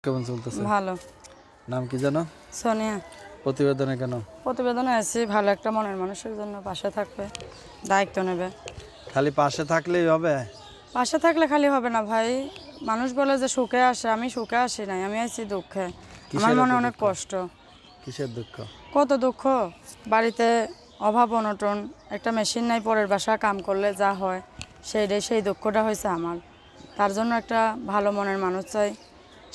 কেমন চলতেছে? ভালো। নাম কি জানো? সোনিয়া। প্রতিবেদনে কেন? প্রতিবেদনে আছি ভালো একটা মনের মানুষের জন্য, পাশে থাকবে, দায়িত্ব নেবে। খালি পাশে থাকলেই হবে? পাশে থাকলে খালি হবে না ভাই। মানুষ বলে যে সুখে আসে, আমি সুখে আসি নাই, আমি আছি দুঃখে। আমার মনে অনেক কষ্ট। কিসের দুঃখ? কত দুঃখ, বাড়িতে অভাব অনটন, একটা মেশিন নাই, পরের বাসা কাম করলে যা হয় সেই দুঃখটা হয়েছে আমার। তার জন্য একটা ভালো মনের মানুষ চাই।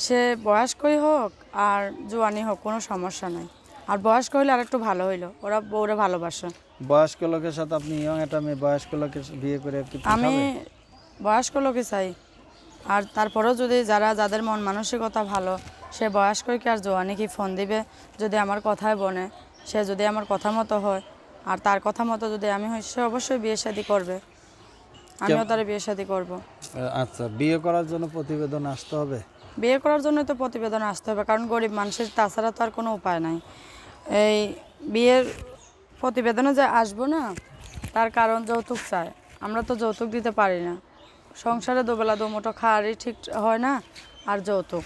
সে বয়স্কই হোক আর জোয়ানি হোক, কোনো সমস্যা নাই। আর বয়স্ক হইলে আর একটু ভালো হইলো, ওরা বউরে ভালোবাসে। বয়স্ক লোকের সাথে আপনি ইয়ং একটা মেয়ে বয়স্ক লোকের বিয়ে করে কি আমি বয়স্ক লোকই চাই। আর তারপরেও যদি যাদের মন মানসিকতা ভালো, সে বয়স্কই কি আর জোয়ানি কি ফোন দিবে? যদি আমার কথায় বনে, সে যদি আমার কথা মতো হয় আর তার কথা মতো যদি আমি হই, সে অবশ্যই বিয়ে শাদী করবে, আমিও তার বিয়ে শাদী করবো। আচ্ছা, বিয়ে করার জন্য প্রতিবেদন আসতে হবে? বিয়ে করার জন্য তো প্রতিবেদন আসতে হবে, কারণ গরিব মানুষের তাছাড়া তো আর কোনো উপায় নাই। এই বিয়ের প্রতিবেদনে যে আসবো না, তার কারণ যৌতুক চায়। আমরা তো যৌতুক দিতে পারি না, সংসারে দুবেলা দুমুঠো খাওয়ারই ঠিক হয় না, আর যৌতুক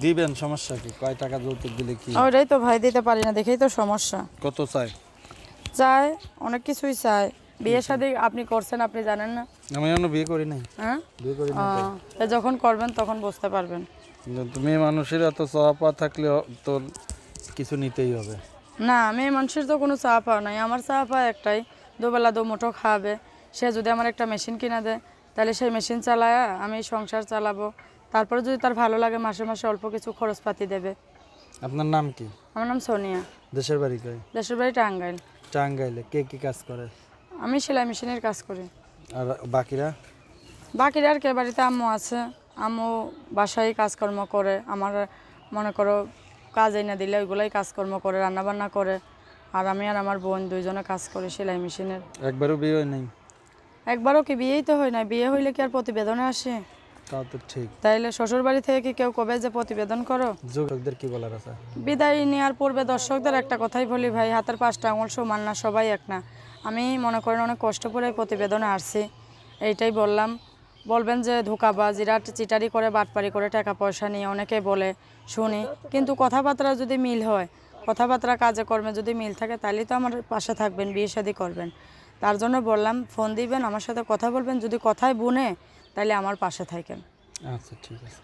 দিবেন, সমস্যা কি? কয় টাকা যৌতুক দিলে কি? ওইটাই তো ভাই, দিতে পারি না দেখেই তো সমস্যা। কত চাই? চায় অনেক কিছুই চায়। বিয়ে শাদী আপনি করছেন, আপনি জানেন না? আমি এখনো বিয়ে করি নাই। হ্যাঁ, বিয়ে করি নাই। তো যখন করবেন তখন বুঝতে পারবেন। তুমি মানুষের এত চাওয়া পাওয়া থাকলে তো কিছু নিতেই হবে। না, মেয়ে মানুষের তো কোনো চাওয়া পাওয়া নাই। আমার চাওয়া পাওয়া একটাই, দুবেলা দুমুঠো খাওয়াবে। সে যদি আমার একটা মেশিন কিনে দেয়, তাহলে সেই মেশিন চালায় আমি সংসার চালাবো। তারপরে যদি তার ভালো লাগে, মাসে মাসে অল্প কিছু খরচপাতি দেবে। আপনার নাম কি? আমার নাম সোনিয়া। দেশের বাড়ি কই? দেশের বাড়ি টাঙ্গাইল। টাঙ্গাইলে। কে কি কাজ করে? আমি সেলাই মেশিনের কাজ করি। আর বাকিরা? বাকিরা আর কে, বাড়িতে আম্মু আছে। আম্মু বাসায় কাজকর্ম করে, আমার মনে করো কাজ এনে দিলে ওইগুলাই কাজকর্ম করে, রান্নাবান্না করে। আর আমি আর আমার বোন দুইজনে কাজ করি সেলাই মেশিনের। একবারও বিয়ে হয় নাই? একবারও কি? বিয়েই তো হয় না। বিয়ে হইলে কি আর প্রতিবেদনে আসে? তাও তো ঠিক। তাইলে শ্বশুর বাড়ি থেকে কি কেউ কবে যে প্রতিবেদন করো? যুবকদের কি বলার আছে? বিদায় নেওয়ার পূর্বে দর্শকদের একটা কথাই বলি ভাই, হাতের 5টা আঙুল সমান না, সবাই এক না। আমি মনে করেন অনেক কষ্ট করে প্রতিবেদনে আসছি, এইটাই বললাম। বলবেন যে ধোঁকাবাজিরা চিটারি করে, বাটপারি করে, টাকা পয়সা নিয়ে অনেকে বলে শুনি, কিন্তু কথাবার্তা যদি মিল হয়, কথাবার্তা কাজে কর্মে যদি মিল থাকে, তাহলেই তো আমার পাশে থাকবেন, বিয়ে শাদী করবেন। তার জন্য বললাম, ফোন দিবেন, আমার সাথে কথা বলবেন, যদি কথায় বুনে তাহলে আমার পাশে থাকেন। আচ্ছা, ঠিক আছে।